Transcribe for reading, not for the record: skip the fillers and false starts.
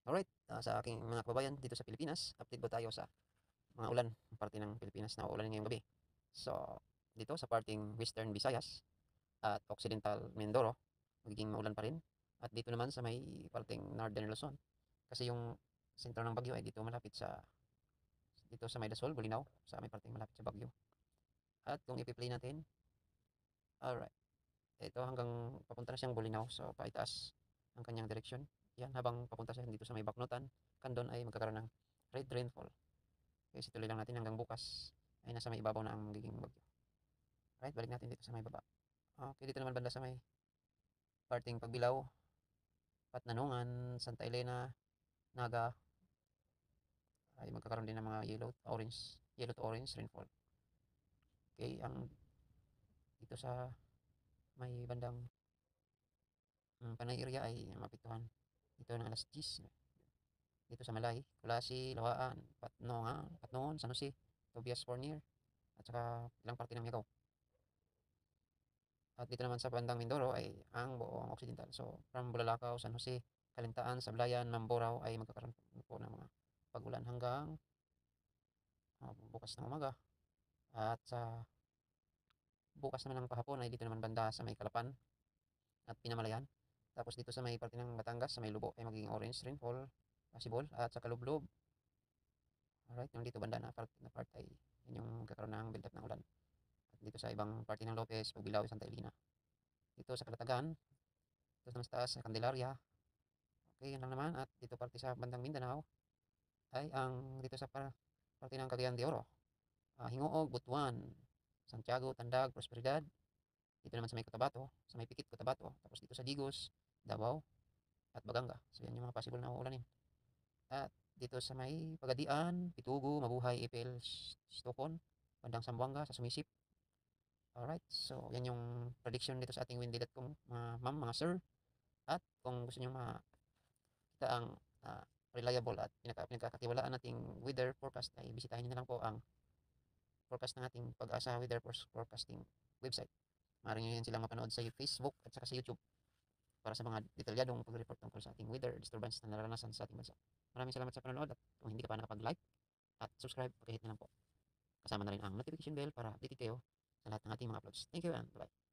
Alright, sa aking mga kababayan dito sa Pilipinas, update po tayo sa mga ulan, parte ng Pilipinas na uulan ngayong gabi. So, dito sa parting Western Visayas at Occidental Mindoro, magiging maulan pa rin. At dito naman sa may parting Northern Luzon, kasi yung sentro ng bagyo ay dito malapit dito sa may Dasol, Bulinaw, sa may parting malapit sa bagyo. At kung ipi-play natin, alright, ito hanggang papunta na siyang Bulinaw, so paitaas ang kanyang direksyon. Yan, habang papunta siya dito sa may Baknotan, Kandon ay magkakaroon ng red rainfall. Kasi tuloy lang natin hanggang bukas ay nasa may ibabaw na ang magiging bagyo. Right, balik natin dito sa may baba. Okay, dito naman banda sa may parting Pagbilao, Patnanungan, Santa Elena, Naga ay magkakaroon din ng mga yellow to orange rainfall. Okay, ang dito sa may bandang Panay area ay mapituhan. Dito ng alas 10. Dito sa Malay, Kulasi, Lawaan, Patnongan, San Jose, Tobias Fornier, at saka ilang parte ng Miagaw. At dito naman sa bandang Mindoro ay ang buong Occidental. So, from Bulalakaw, San Jose, Kalintaan, Sablayan, Mamburao ay magkakaroon po ng mga pag-ulan hanggang bukas ng umaga. At sa bukas naman ng pahapon ay dito naman banda sa may Kalapan at Pinamalayan. Tapos dito sa may parte ng Batangas, sa may Lubo ay magiging orange rainfall, possible. At sa Kalublob, alright, yung dito banda na part ay yun yung magkakaroon ng build up ng ulan. At dito sa ibang parte ng Lopez, Pagbilao, Santa Elena. Dito sa Kalatagan, dito naman sa taas, sa Candelaria, okay, yun lang naman. At dito parte sa bandang Mindanao ay ang dito sa parte ng Cagayan de Oro, Hingoog, Butuan, Santiago, Tandag, Prosperidad. Dito naman sa may Cotabato, sa may Pikit, Cotabato. Tapos dito sa Digos, Davao, at Baganga. So yan yung mga possible na uulanin. At dito sa may Pagadian, Pitugo, Mabuhay, Ipil, Stokon, bandang Sambuanga, sa Sumisip. Alright, so yan yung prediction dito sa ating windy.com, mga ma'am, mga sir. At kung gusto nyo makita ang reliable at pinagkakatiwalaan nating weather forecast ay bisitahin nyo na lang po ang forecast ng ating Pag-asa Weather Forecasting website. Maaari nyo yan silang mapanood sa Facebook at saka sa YouTube para sa mga detalyadong pag-report tungkol sa ating weather disturbance na naranasan sa ating bansa. Maraming salamat sa panonood at kung hindi ka pa nakapag-like at subscribe, pakihit na lang po. Kasama na rin ang notification bell para updated kayo sa lahat ng ating mga uploads. Thank you and bye-bye.